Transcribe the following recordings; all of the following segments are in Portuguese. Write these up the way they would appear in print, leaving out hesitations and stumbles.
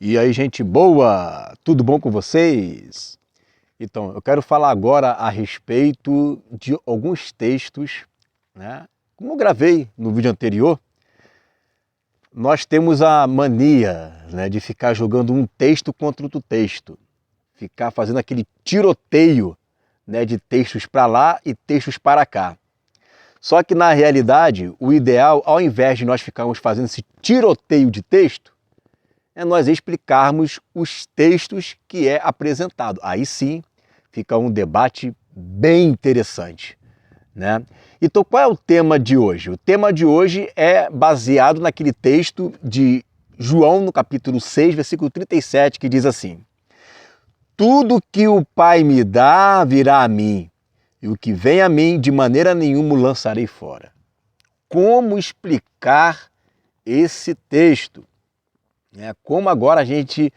E aí, gente boa, tudo bom com vocês? Então, eu quero falar agora a respeito de alguns textos, né? Como eu gravei no vídeo anterior, nós temos a mania, né, de ficar jogando um texto contra outro texto, ficar fazendo aquele tiroteio, né, de textos para lá e textos para cá. Só que na realidade, o ideal, ao invés de nós ficarmos fazendo esse tiroteio de texto, é nós explicarmos os textos que é apresentado. Aí sim, fica um debate bem interessante, né? Então, qual é o tema de hoje? O tema de hoje é baseado naquele texto de João, no capítulo 6, versículo 37, que diz assim: tudo que o Pai me dá virá a mim, e o que vem a mim, de maneira nenhuma o lançarei fora. Como explicar esse texto? Como agora a gente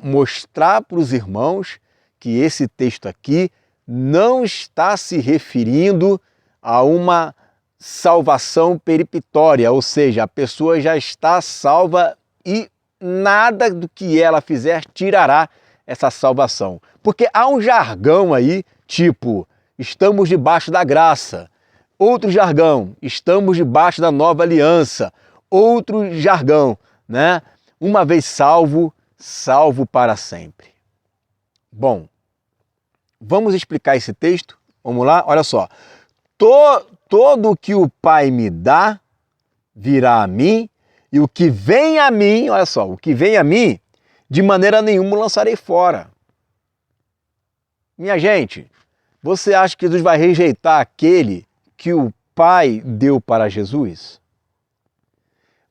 mostrar para os irmãos que esse texto aqui não está se referindo a uma salvação peremptória, ou seja, a pessoa já está salva e nada do que ela fizer tirará essa salvação. Porque há um jargão aí, tipo, estamos debaixo da graça. Outro jargão, estamos debaixo da nova aliança. Outro jargão, né? Uma vez salvo, salvo para sempre. Bom, vamos explicar esse texto? Vamos lá? Olha só. Todo o que o Pai me dá virá a mim, e o que vem a mim, olha só, o que vem a mim, de maneira nenhuma lançarei fora. Minha gente, você acha que Jesus vai rejeitar aquele que o Pai deu para Jesus?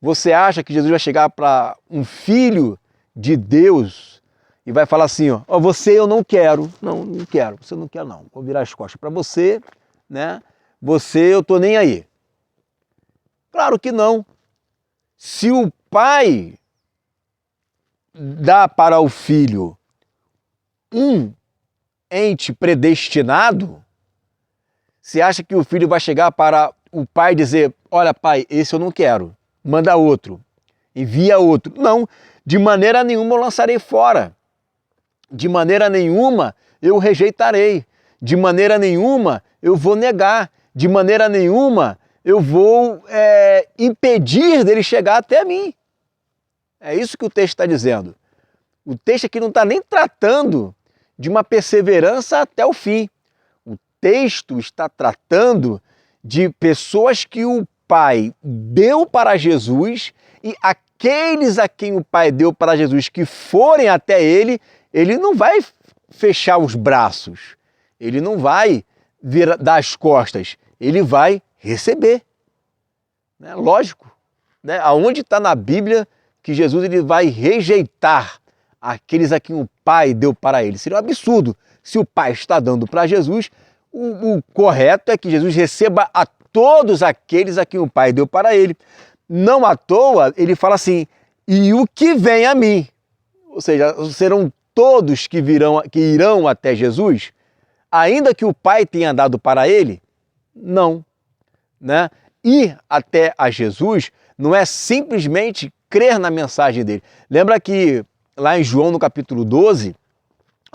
Você acha que Jesus vai chegar para um filho de Deus e vai falar assim, ó, você eu não quero, não quero, você não quer não, vou virar as costas para você, né? Você eu tô nem aí. Claro que não. Se o pai dá para o filho um ente predestinado, você acha que o filho vai chegar para o pai e dizer, olha pai, esse eu não quero, manda outro, envia outro? Não, de maneira nenhuma eu lançarei fora, de maneira nenhuma eu rejeitarei, de maneira nenhuma eu vou negar, de maneira nenhuma eu vou impedir dele chegar até mim. É isso que o texto está dizendo. O texto aqui não está nem tratando de uma perseverança até o fim. O texto está tratando de pessoas que o Pai deu para Jesus, e aqueles a quem o Pai deu para Jesus que forem até ele, ele não vai fechar os braços, ele não vai dar as costas, ele vai receber. Né? Lógico, né? Aonde está na Bíblia que Jesus ele vai rejeitar aqueles a quem o Pai deu para ele? Seria um absurdo. Se o Pai está dando para Jesus, o correto é que Jesus receba a todos aqueles a quem o Pai deu para ele. Não à toa, ele fala assim, e o que vem a mim? Ou seja, serão todos que irão até Jesus, ainda que o Pai tenha dado para ele? Não. Né? Ir até a Jesus não é simplesmente crer na mensagem dele. Lembra que lá em João, no capítulo 12,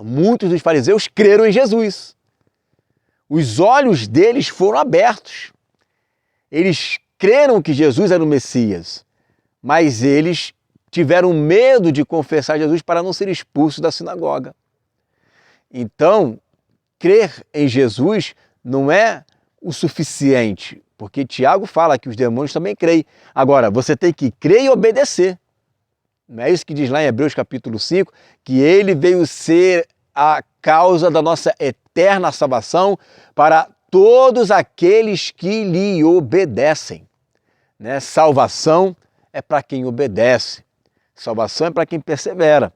muitos dos fariseus creram em Jesus. Os olhos deles foram abertos. Eles creram que Jesus era o Messias, mas eles tiveram medo de confessar Jesus para não ser expulsos da sinagoga. Então, crer em Jesus não é o suficiente, porque Tiago fala que os demônios também creem. Agora, você tem que crer e obedecer. Não é isso que diz lá em Hebreus capítulo 5, que ele veio ser a causa da nossa eterna salvação para todos aqueles que lhe obedecem. Né? Salvação é para quem obedece. Salvação é para quem persevera.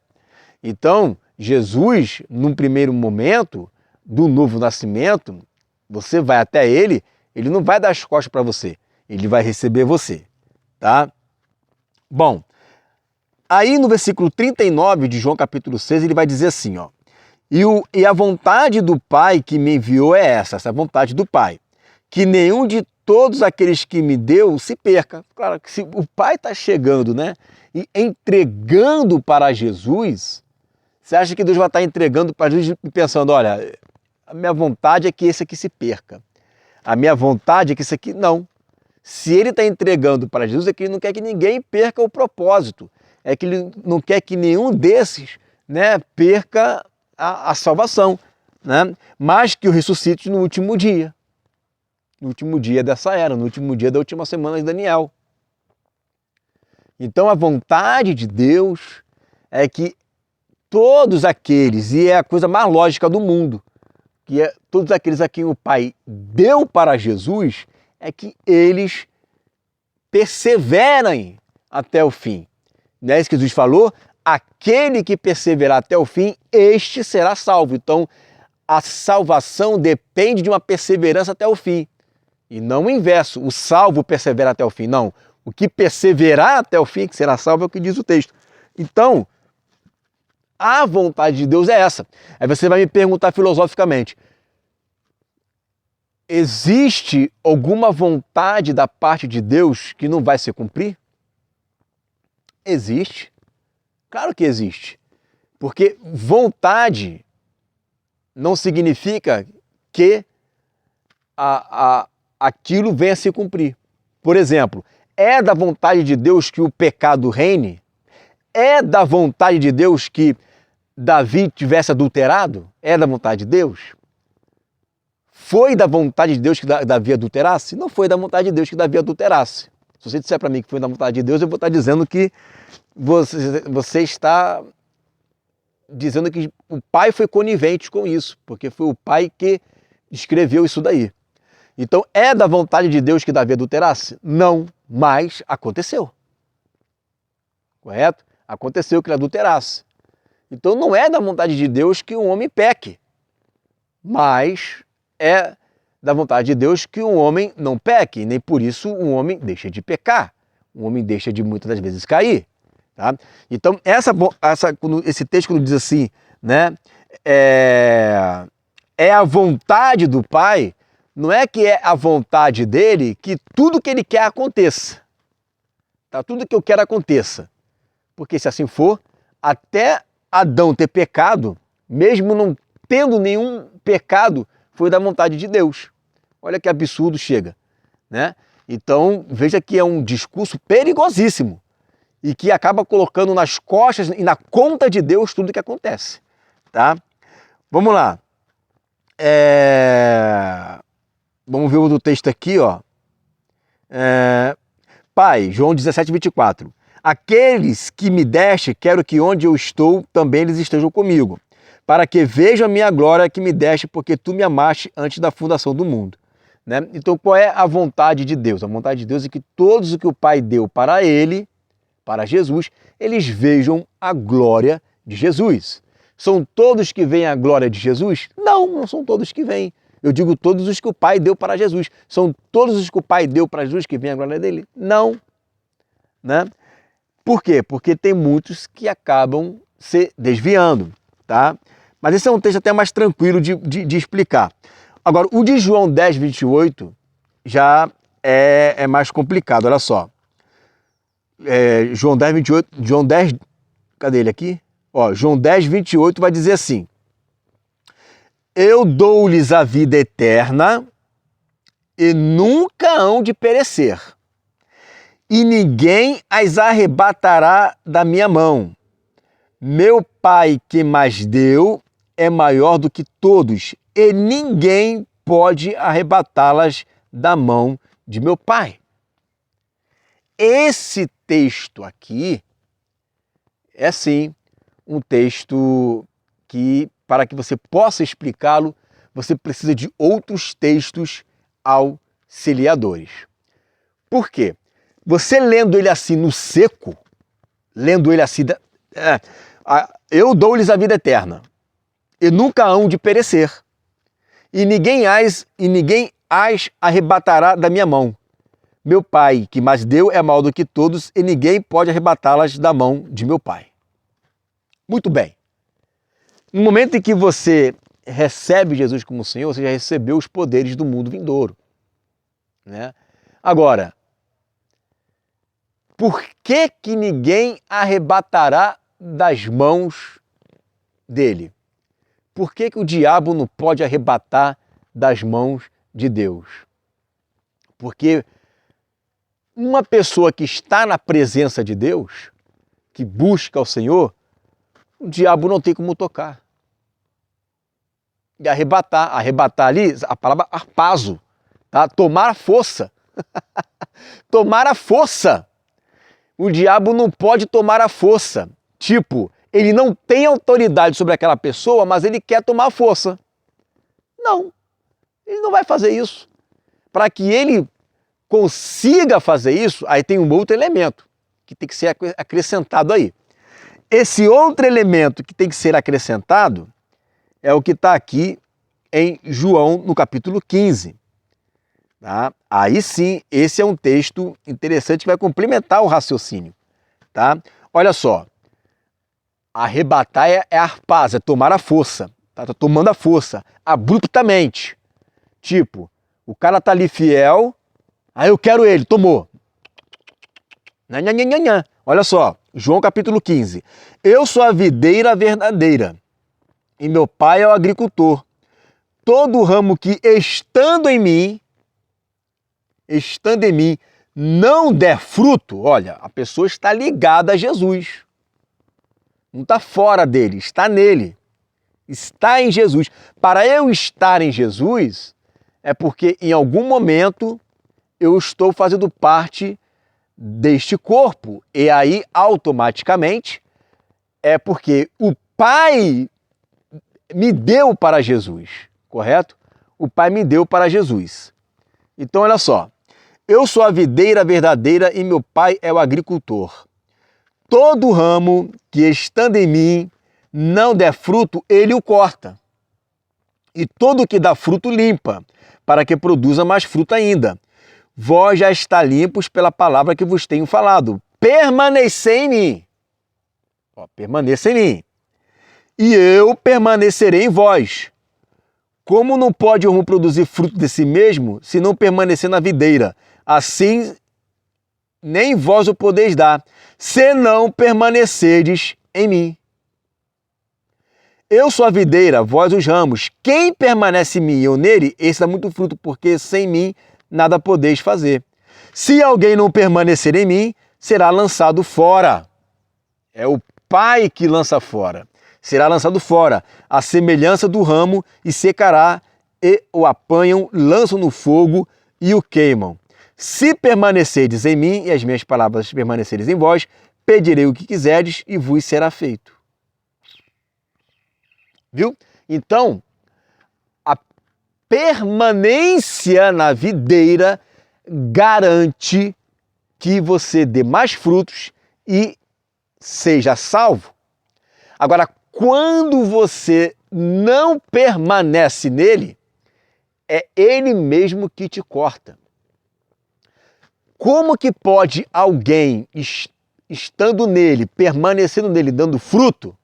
Então, Jesus, num primeiro momento do novo nascimento, você vai até ele, ele não vai dar as costas para você, ele vai receber você, tá? Bom, aí no versículo 39 de João capítulo 6, ele vai dizer assim, ó, e a vontade do Pai que me enviou é essa vontade do Pai, que nenhum de todos aqueles que me deu se perca. Claro que se o Pai está chegando, né? e entregando para Jesus, você acha que Deus vai estar entregando para Jesus e pensando, olha, a minha vontade é que esse aqui se perca. A minha vontade é que esse aqui não. Se ele está entregando para Jesus, é que ele não quer que ninguém perca o propósito. É que ele não quer que nenhum desses, né, perca a salvação, né? Mas que o ressuscite no último dia. No último dia dessa era, no último dia da última semana de Daniel. Então a vontade de Deus é que todos aqueles, e é a coisa mais lógica do mundo, que é todos aqueles a quem o Pai deu para Jesus, é que eles perseverem até o fim. Não é isso que Jesus falou? Aquele que perseverar até o fim, este será salvo. Então, a salvação depende de uma perseverança até o fim. E não o inverso, o salvo persevera até o fim. Não, o que perseverar até o fim, que será salvo, é o que diz o texto. Então, a vontade de Deus é essa. Aí você vai me perguntar filosoficamente, existe alguma vontade da parte de Deus que não vai se cumprir? Existe. Claro que existe. Porque vontade não significa que aquilo venha a se cumprir. Por exemplo, é da vontade de Deus que o pecado reine? É da vontade de Deus que Davi tivesse adulterado? É da vontade de Deus? Foi da vontade de Deus que Davi adulterasse? Não foi da vontade de Deus que Davi adulterasse. Se você disser para mim que foi da vontade de Deus, eu vou estar dizendo que você está dizendo que o pai foi conivente com isso, porque foi o pai que escreveu isso daí. Então, é da vontade de Deus que Davi adulterasse? Não, mas aconteceu. Correto? Aconteceu que ele adulterasse. Então, não é da vontade de Deus que um homem peque, mas é da vontade de Deus que um homem não peque, nem por isso um homem deixa de pecar. Um homem deixa de muitas das vezes cair. Tá? Então, esse texto quando diz assim, né, é a vontade do Pai, não é que é a vontade dele que tudo que ele quer aconteça. Tá? Tudo que eu quero aconteça. Porque se assim for, até Adão ter pecado, mesmo não tendo nenhum pecado, foi da vontade de Deus. Olha que absurdo chega, né? Então, veja que é um discurso perigosíssimo e que acaba colocando nas costas e na conta de Deus tudo o que acontece, tá? Vamos lá. Vamos ver o do texto aqui, ó. Pai, João 17, 24. Aqueles que me deste, quero que onde eu estou, também eles estejam comigo, para que vejam a minha glória que me deste, porque tu me amaste antes da fundação do mundo. Né? Então, qual é a vontade de Deus? A vontade de Deus é que todos o que o Pai deu para ele, para Jesus, eles vejam a glória de Jesus. São todos que veem a glória de Jesus? Não, não são todos que veem. Eu digo todos os que o Pai deu para Jesus. São todos os que o Pai deu para Jesus que veem a glória dele? Não. Né? Por quê? Porque tem muitos que acabam se desviando, tá? Mas esse é um texto até mais tranquilo de explicar. Agora, o de João 10, 28 já é mais complicado, olha só. João 10, 28, João 10, cadê ele aqui? Ó, João 10, 28 vai dizer assim: eu dou-lhes a vida eterna e nunca hão de perecer, e ninguém as arrebatará da minha mão. Meu Pai que mais deu é maior do que todos, e ninguém pode arrebatá-las da mão de meu Pai. Esse texto aqui é sim um texto que, para que você possa explicá-lo, você precisa de outros textos auxiliadores. Por quê? Você lendo ele assim no seco, lendo ele assim, eu dou-lhes a vida eterna, e nunca hão de perecer, e ninguém as arrebatará da minha mão. Meu Pai, que mais deu, é maior do que todos, e ninguém pode arrebatá-las da mão de meu Pai. Muito bem. No momento em que você recebe Jesus como Senhor, você já recebeu os poderes do mundo vindouro, né? Agora, por que que ninguém arrebatará das mãos dele? Por que que o diabo não pode arrebatar das mãos de Deus? Porque uma pessoa que está na presença de Deus, que busca o Senhor, o diabo não tem como tocar. E arrebatar ali, a palavra harpazo, tá? Tomar a força. Tomar a força. O diabo não pode tomar a força. Tipo, ele não tem autoridade sobre aquela pessoa, mas ele quer tomar a força. Não, ele não vai fazer isso. Para que ele consiga fazer isso, aí tem um outro elemento que tem que ser acrescentado aí. Esse outro elemento que tem que ser acrescentado é o que está aqui em João, no capítulo 15. Tá? Aí sim, esse é um texto interessante que vai complementar o raciocínio. Tá? Olha só, arrebatar é harpaz, é tomar a força. Tá tomando a força, abruptamente. Tipo, o cara tá ali fiel, aí eu quero ele, tomou. Nhanhanhanhanhan. Olha só, João capítulo 15. Eu sou a videira verdadeira e meu pai é o agricultor. Todo ramo que estando em mim, não der fruto, olha, a pessoa está ligada a Jesus. Não está fora dele, está nele. Está em Jesus. Para eu estar em Jesus, é porque em algum momento eu estou fazendo parte deste corpo. E aí, automaticamente, é porque o Pai me deu para Jesus, correto? O Pai me deu para Jesus. Então, olha só. Eu sou a videira verdadeira e meu Pai é o agricultor. Todo ramo que estando em mim não der fruto, ele o corta. E todo que dá fruto limpa, para que produza mais fruto ainda. Vós já está limpos pela palavra que vos tenho falado. Permanecei em mim. Permaneça em mim. E eu permanecerei em vós. Como não pode o ramo produzir fruto de si mesmo, se não permanecer na videira? Assim, nem vós o podeis dar, se não permanecerdes em mim. Eu sou a videira, vós os ramos. Quem permanece em mim e eu nele, esse dá muito fruto, porque sem mim nada podeis fazer. Se alguém não permanecer em mim, será lançado fora. É o Pai que lança fora. Será lançado fora, a semelhança do ramo, e secará, e o apanham, lançam no fogo e o queimam. Se permanecerdes em mim e as minhas palavras permanecerem em vós, pedirei o que quiserdes e vos será feito. Viu? Então, a permanência na videira garante que você dê mais frutos e seja salvo. Agora, quando você não permanece nele, é ele mesmo que te corta. Como que pode alguém, estando nele, permanecendo nele, dando fruto,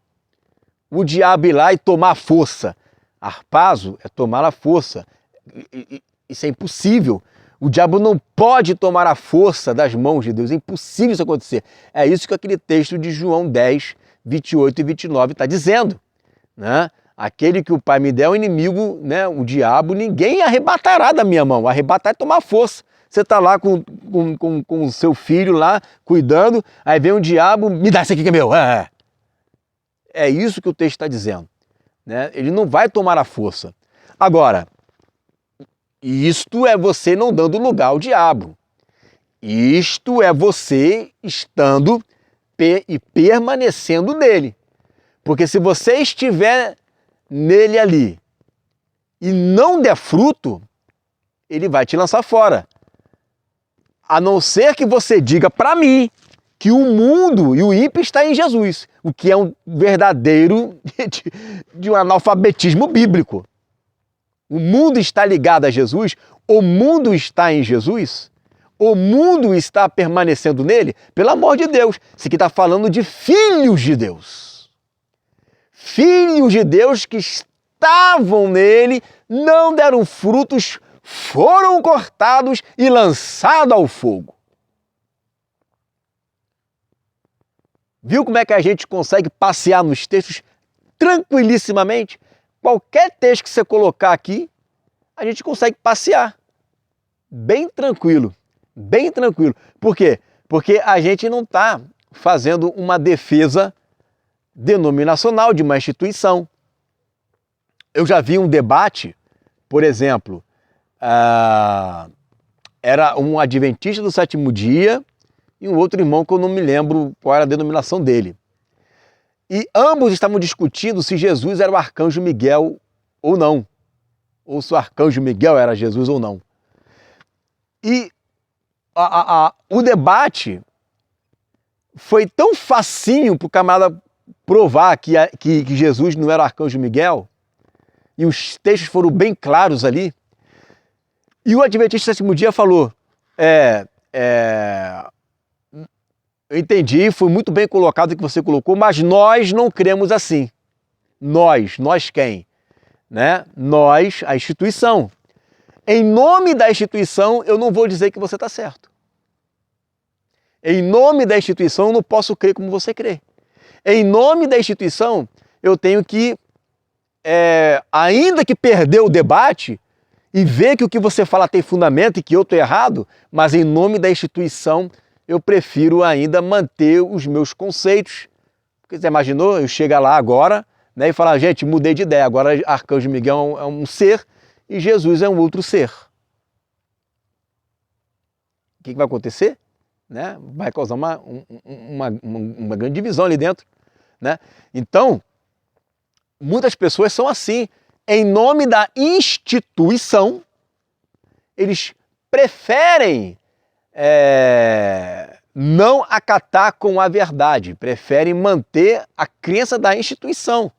o diabo ir lá e tomar força? Harpazo é tomar a força. Isso é impossível. O diabo não pode tomar a força das mãos de Deus. É impossível isso acontecer. É isso que aquele texto de João 10, 28 e 29 está dizendo. Né? Aquele que o Pai me der é o inimigo, né? O diabo, ninguém arrebatará da minha mão. Arrebatar é tomar força. Você está lá com o seu filho lá, cuidando, aí vem um diabo, me dá isso aqui que é meu. É isso que o texto está dizendo. Né? Ele não vai tomar a força. Agora, isto é você não dando lugar ao diabo. Isto é você estando e permanecendo nele. Porque se você estiver nele ali e não der fruto, ele vai te lançar fora. A não ser que você diga para mim que o mundo e o ímpio está em Jesus, o que é um verdadeiro de um analfabetismo bíblico. O mundo está ligado a Jesus, o mundo está em Jesus, o mundo está permanecendo nele, pelo amor de Deus. Isso aqui está falando de filhos de Deus. Filhos de Deus que estavam nele, não deram frutos, foram cortados e lançados ao fogo. Viu como é que a gente consegue passear nos textos tranquilissimamente? Qualquer texto que você colocar aqui, a gente consegue passear. Bem tranquilo, bem tranquilo. Por quê? Porque a gente não está fazendo uma defesa denominacional de uma instituição. Eu já vi um debate, por exemplo, era um adventista do sétimo dia e um outro irmão que eu não me lembro qual era a denominação dele. E ambos estavam discutindo se Jesus era o arcanjo Miguel ou não, ou se o arcanjo Miguel era Jesus ou não. E o debate foi tão facinho para o camarada provar que Jesus não era o arcanjo Miguel, e os textos foram bem claros ali. E o adventista do sétimo dia falou, eu entendi, foi muito bem colocado o que você colocou, mas nós não cremos assim. Nós quem? Né? Nós, a instituição. Em nome da instituição, eu não vou dizer que você está certo. Em nome da instituição, eu não posso crer como você crê. Em nome da instituição, eu tenho que, ainda que perder o debate, e ver que o que você fala tem fundamento e que eu estou errado, mas em nome da instituição, eu prefiro ainda manter os meus conceitos. Porque você imaginou, eu chegar lá agora, né, e falar, gente, mudei de ideia, agora Arcanjo Miguel é um ser e Jesus é um outro ser. O que vai acontecer? Né? Vai causar uma grande divisão ali dentro. Né? Então, muitas pessoas são assim. Em nome da instituição, eles preferem não acatar com a verdade, preferem manter a crença da instituição.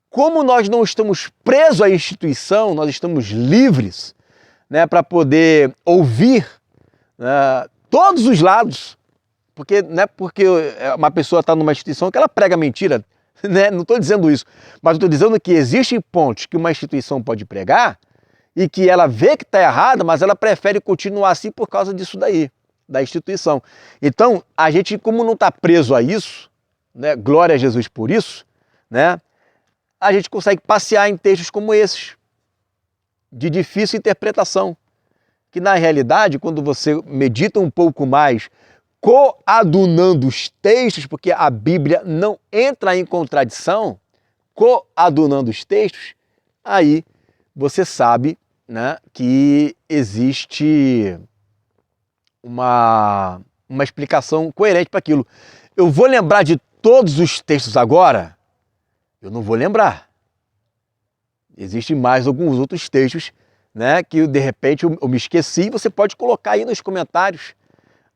Como nós não estamos presos à instituição, nós estamos livres, né, para poder ouvir todos os lados, porque não é porque uma pessoa está numa instituição que ela prega mentira, né? Não estou dizendo isso, mas estou dizendo que existem pontos que uma instituição pode pregar e que ela vê que está errada, mas ela prefere continuar assim por causa disso daí, da instituição. Então, a gente, como não está preso a isso, né, glória a Jesus por isso, né, a gente consegue passear em textos como esses, de difícil interpretação, que na realidade, quando você medita um pouco mais, coadunando os textos, porque a Bíblia não entra em contradição, coadunando os textos, aí você sabe, né, que existe uma explicação coerente para aquilo. Eu vou lembrar de todos os textos agora? Eu não vou lembrar. Existem mais alguns outros textos, né, que de repente eu me esqueci, e você pode colocar aí nos comentários.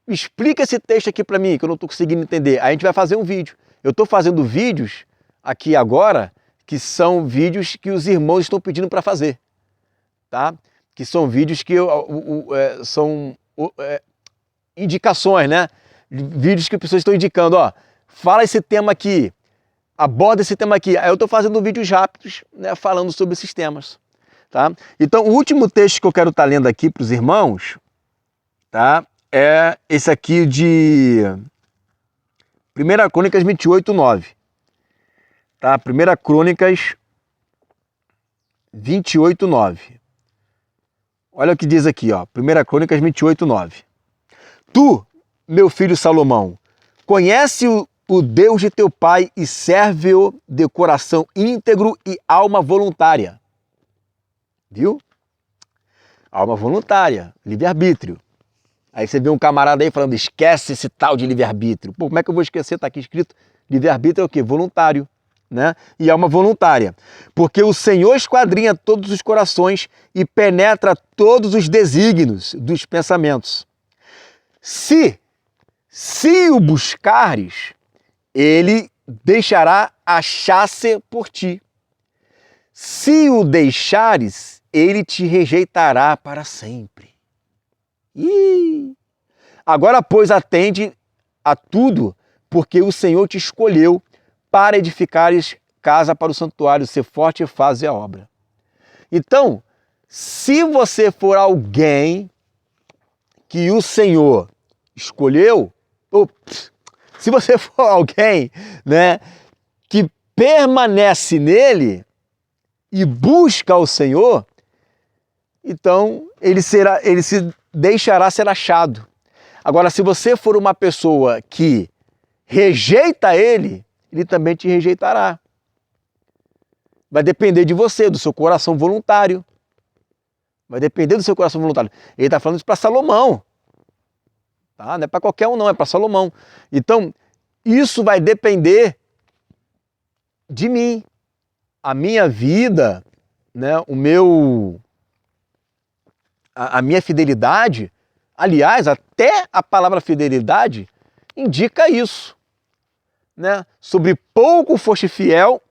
Explica esse texto aqui para mim, que eu não estou conseguindo entender. Aí a gente vai fazer um vídeo. Eu estou fazendo vídeos aqui agora, que são vídeos que os irmãos estão pedindo para fazer. Tá? Que são vídeos que são indicações, né? Vídeos que as pessoas estão indicando, ó, fala esse tema aqui, aborda esse tema aqui. Aí eu estou fazendo vídeos rápidos, né, falando sobre esses temas. Tá? Então, o último texto que eu quero estar lendo aqui para os irmãos, tá? É esse aqui de 1 Crônicas 28, 9. Tá? 1 Crônicas 28, 9. Olha o que diz aqui, ó. 1 Crônicas 28, 9. Tu, meu filho Salomão, conhece o Deus de teu pai e serve-o de coração íntegro e alma voluntária. Viu? Alma voluntária, livre-arbítrio. Aí você vê um camarada aí falando, esquece esse tal de livre-arbítrio. Pô, como é que eu vou esquecer? Está aqui escrito, livre-arbítrio é o quê? Voluntário, né? E alma voluntária. Porque o Senhor esquadrinha todos os corações e penetra todos os desígnios dos pensamentos. Se o buscares, ele deixará achar-se por ti. Se o deixares, ele te rejeitará para sempre. Agora, pois, atende a tudo, porque o Senhor te escolheu para edificares casa para o santuário, ser forte e fazer a obra. Então, se você for alguém que o Senhor escolheu, Se você for alguém, né, que permanece nele e busca o Senhor, então ele se deixará ser achado. Agora, se você for uma pessoa que rejeita ele, ele também te rejeitará. Vai depender de você, do seu coração voluntário. Vai depender do seu coração voluntário. Ele está falando isso para Salomão. Tá? Não é para qualquer um não, é para Salomão. Então, isso vai depender de mim. A minha vida, né, a minha fidelidade, aliás, até a palavra fidelidade indica isso. Né? Sobre pouco foste fiel,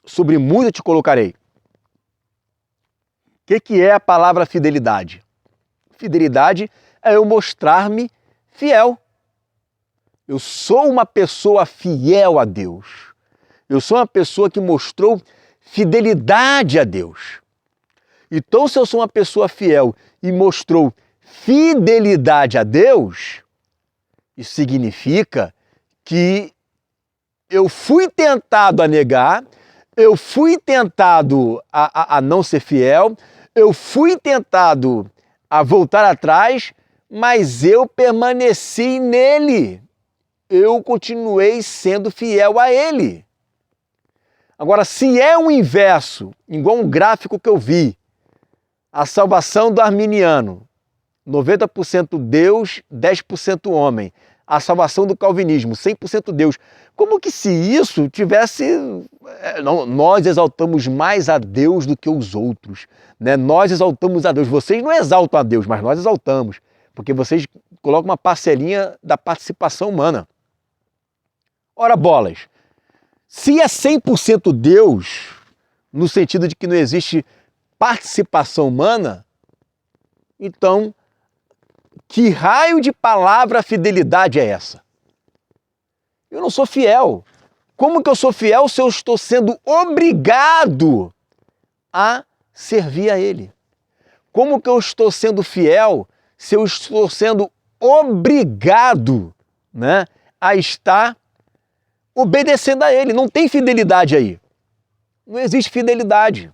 sobre muito te colocarei. O que é a palavra fidelidade? Fidelidade é eu mostrar-me fiel. Eu sou uma pessoa fiel a Deus. Eu sou uma pessoa que mostrou fidelidade a Deus. Então, se eu sou uma pessoa fiel e mostrou fidelidade a Deus, isso significa que eu fui tentado a negar, eu fui tentado a não ser fiel, eu fui tentado a voltar atrás, mas eu permaneci nele. Eu continuei sendo fiel a ele. Agora, se é o inverso, igual um gráfico que eu vi, a salvação do arminiano, 90% Deus, 10% homem. A salvação do calvinismo, 100% Deus. Como que se isso tivesse... nós exaltamos mais a Deus do que os outros. Né? Nós exaltamos a Deus. Vocês não exaltam a Deus, mas nós exaltamos. Porque vocês colocam uma parcelinha da participação humana. Ora bolas, se é 100% Deus, no sentido de que não existe participação humana, então, que raio de palavra fidelidade é essa? Eu não sou fiel. Como que eu sou fiel se eu estou sendo obrigado a servir a Ele? Como que eu estou sendo fiel se eu estou sendo obrigado, né, a estar obedecendo a Ele? Não tem fidelidade aí. Não existe fidelidade.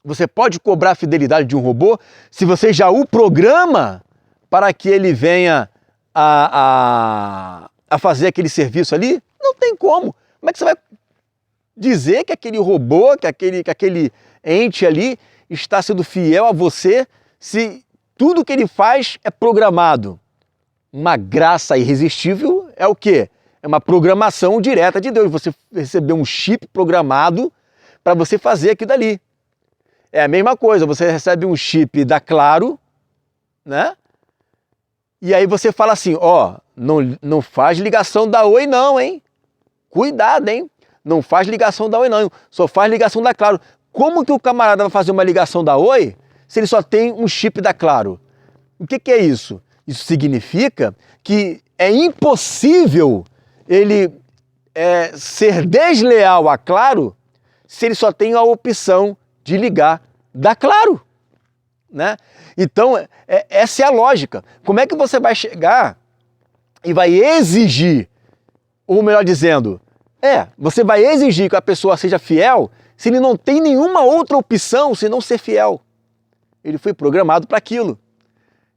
Você pode cobrar a fidelidade de um robô se você já o programa para que ele venha a fazer aquele serviço ali? Não tem como. Como é que você vai dizer que aquele robô, que aquele ente ali está sendo fiel a você se tudo que ele faz é programado? Uma graça irresistível é o quê? É uma programação direta de Deus. Você recebeu um chip programado para você fazer aquilo dali. É a mesma coisa, você recebe um chip da Claro, né? E aí você fala assim, ó, não faz ligação da Oi não, hein? Cuidado, hein? Não faz ligação da Oi não, só faz ligação da Claro. Como que o camarada vai fazer uma ligação da Oi se ele só tem um chip da Claro? O que é isso? Isso significa que é impossível ele ser desleal a Claro se ele só tem a opção de ligar da Claro, né? Então, essa é a lógica. Como é que você vai chegar e vai exigir, ou melhor dizendo, você vai exigir que a pessoa seja fiel se ele não tem nenhuma outra opção senão ser fiel? Ele foi programado para aquilo.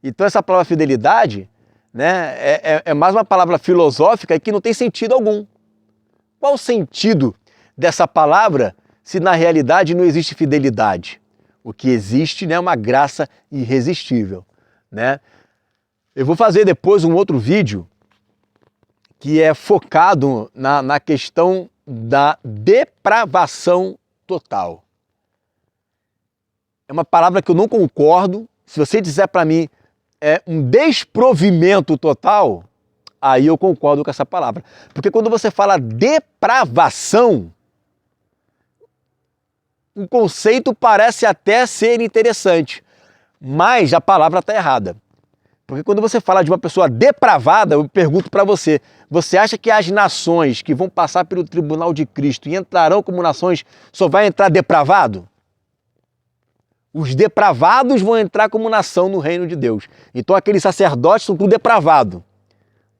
Então, essa palavra fidelidade, né, é mais uma palavra filosófica e que não tem sentido algum. Qual o sentido dessa palavra se na realidade não existe fidelidade? O que existe, né, é uma graça irresistível, né? Eu vou fazer depois um outro vídeo que é focado na questão da depravação total. É uma palavra que eu não concordo. Se você disser para mim um desprovimento total, aí eu concordo com essa palavra. Porque quando você fala depravação, o conceito parece até ser interessante, mas a palavra está errada. Porque quando você fala de uma pessoa depravada, eu pergunto para você, você acha que as nações que vão passar pelo tribunal de Cristo e entrarão como nações, só vai entrar depravado? Os depravados vão entrar como nação no reino de Deus. Então aqueles sacerdotes são tudo depravado,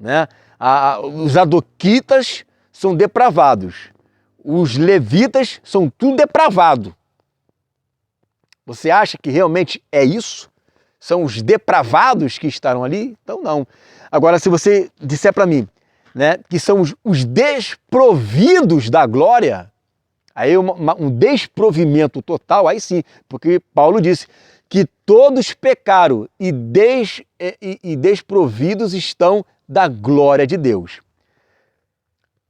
né? Os adoquitas são depravados. Os levitas são tudo depravado. Você acha que realmente é isso? São os depravados que estarão ali? Então não. Agora, se você disser para mim, né, que são os desprovidos da glória, aí um desprovimento total, aí sim, porque Paulo disse que todos pecaram e desprovidos estão da glória de Deus.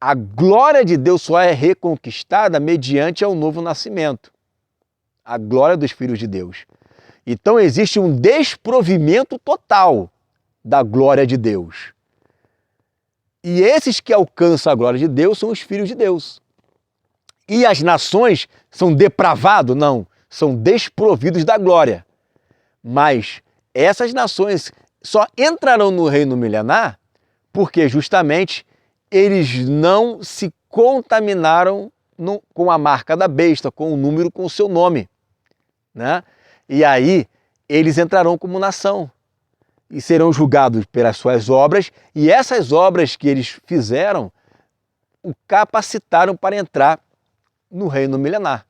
A glória de Deus só é reconquistada mediante ao novo nascimento. A glória dos filhos de Deus. Então existe um desprovimento total da glória de Deus. E esses que alcançam a glória de Deus são os filhos de Deus. E as nações são depravados? Não, são desprovidos da glória. Mas essas nações só entrarão no reino milenar porque justamente eles não se contaminaram com a marca da besta, com o número, com o seu nome, né? E aí eles entrarão como nação e serão julgados pelas suas obras, e essas obras que eles fizeram o capacitaram para entrar no reino milenar,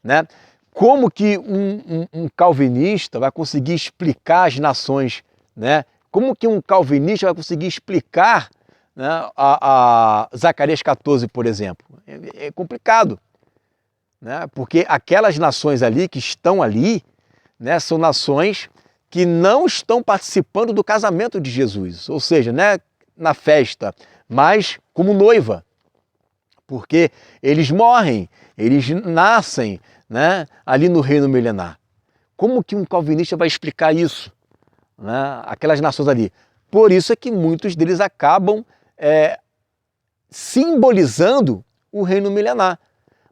né? Como que um calvinista vai conseguir explicar as nações, né? Como que um calvinista vai conseguir explicar, né, a Zacarias 14, por exemplo? É complicado, né? Porque aquelas nações ali que estão ali, né, são nações que não estão participando do casamento de Jesus, ou seja, né, na festa, mas como noiva, porque eles morrem, eles nascem, né, ali no reino milenar. Como que um calvinista vai explicar isso, né, aquelas nações ali? Por isso é que muitos deles acabam simbolizando o reino milenar.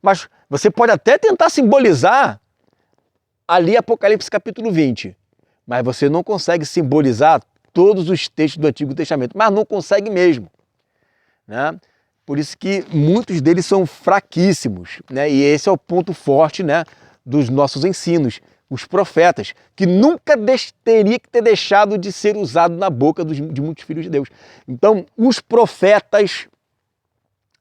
Mas você pode até tentar simbolizar ali Apocalipse capítulo 20, mas você não consegue simbolizar todos os textos do Antigo Testamento, mas não consegue mesmo, né? Por isso que muitos deles são fraquíssimos, né? E esse é o ponto forte, né, dos nossos ensinos. Os profetas, que nunca teria que ter deixado de ser usado na boca de muitos filhos de Deus. Então, os profetas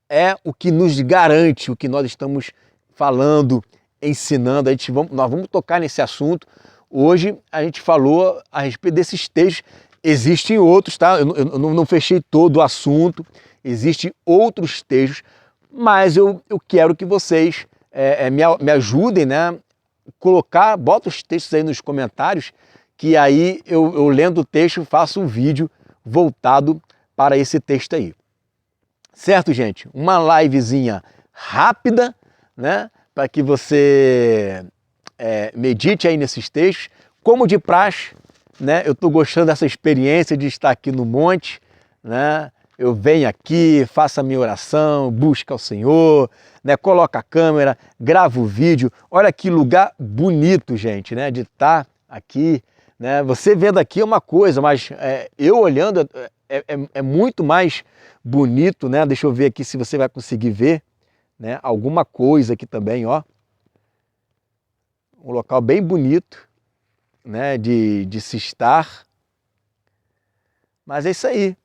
é o que nos garante o que nós estamos falando, ensinando. Nós vamos tocar nesse assunto. Hoje a gente falou a respeito desses textos. Existem outros, tá? Eu não fechei todo o assunto. Existem outros textos, mas eu quero que vocês me ajudem, né? Bota os textos aí nos comentários, que aí eu lendo o texto faço um vídeo voltado para esse texto aí. Certo, gente? Uma livezinha rápida, né? Para que você medite aí nesses textos. Como de praxe, né? Eu estou gostando dessa experiência de estar aqui no monte, né? Eu venho aqui, faço a minha oração, busco ao Senhor, né? Coloco a câmera, gravo o vídeo. Olha que lugar bonito, gente, né? De estar aqui, né? Você vendo aqui é uma coisa, mas eu olhando é muito mais bonito, né? Deixa eu ver aqui se você vai conseguir ver, né? Alguma coisa aqui também, ó. Um local bem bonito, né? De se estar. Mas é isso aí,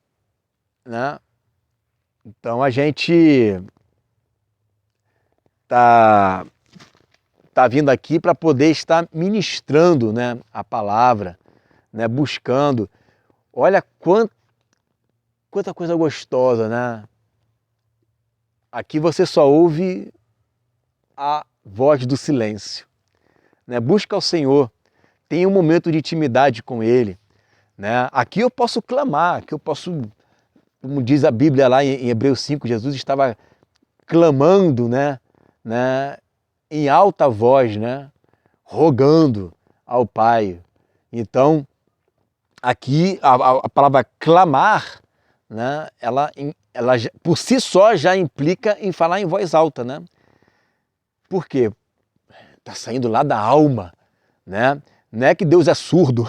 né? Então a gente tá vindo aqui para poder estar ministrando, né, a palavra, né, buscando. Olha quanta coisa gostosa, né? Aqui você só ouve a voz do silêncio, né? Busca ao Senhor, tenha um momento de intimidade com Ele, né? Aqui eu posso clamar, aqui eu posso, como diz a Bíblia lá em Hebreus 5, Jesus estava clamando, né, em alta voz, né, rogando ao Pai. Então, aqui a palavra clamar, né, ela por si só já implica em falar em voz alta, né? Por quê? Está saindo lá da alma, né? Não é que Deus é surdo.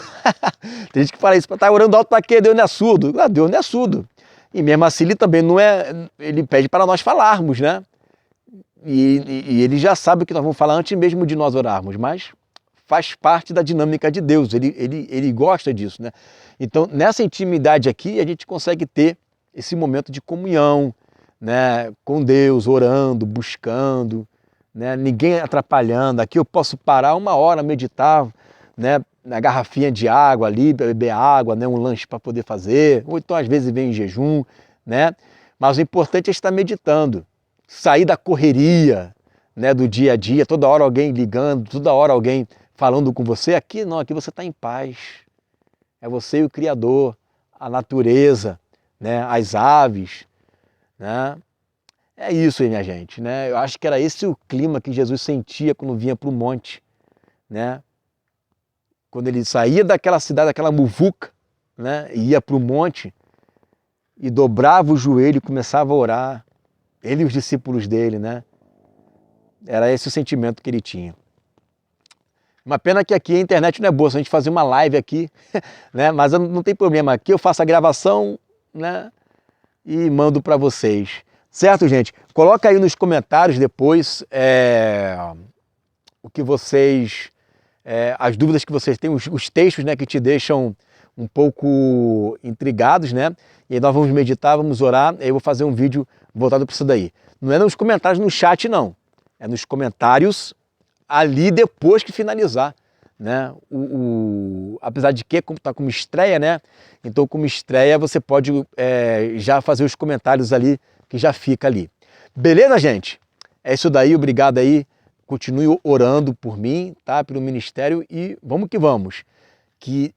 Tem gente que fala isso, está orando alto para quê? Deus não é surdo. Ah, Deus não é surdo. E mesmo assim ele também não é, ele pede para nós falarmos, né? E ele já sabe o que nós vamos falar antes mesmo de nós orarmos, mas faz parte da dinâmica de Deus, ele gosta disso, né? Então, nessa intimidade aqui, a gente consegue ter esse momento de comunhão, né, com Deus, orando, buscando, né, ninguém atrapalhando. Aqui eu posso parar 1 hora, meditar, né, na garrafinha de água ali, beber água, né, um lanche para poder fazer, ou então às vezes vem em jejum, né? Mas o importante é estar meditando, sair da correria, né, do dia a dia, toda hora alguém ligando, toda hora alguém falando com você. Aqui não, aqui você está em paz. É você e o Criador, a natureza, né, as aves, né? É isso aí, minha gente, né? Eu acho que era esse o clima que Jesus sentia quando vinha para o monte, né? Quando ele saía daquela cidade, daquela muvuca, né, e ia para o monte e dobrava o joelho e começava a orar, ele e os discípulos dele, né? Era esse o sentimento que ele tinha. Uma pena que aqui a internet não é boa, se a gente fazer uma live aqui, né? Mas não tem problema, aqui eu faço a gravação, né, e mando para vocês. Certo, gente? Coloca aí nos comentários depois o que vocês, as dúvidas que vocês têm, os textos, né, que te deixam um pouco intrigados, né? E aí nós vamos meditar, vamos orar, e aí eu vou fazer um vídeo voltado para isso daí. Não é nos comentários no chat, não. É nos comentários ali depois que finalizar, né? Apesar de que está como estreia, né? Então, como estreia, você pode já fazer os comentários ali, que já fica ali. Beleza, gente? É isso daí, obrigado aí. Continue orando por mim, tá? Pelo ministério, e vamos que vamos. Que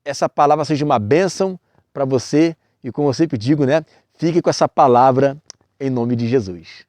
essa palavra seja uma bênção para você, e como eu sempre digo, né? Fique com essa palavra em nome de Jesus.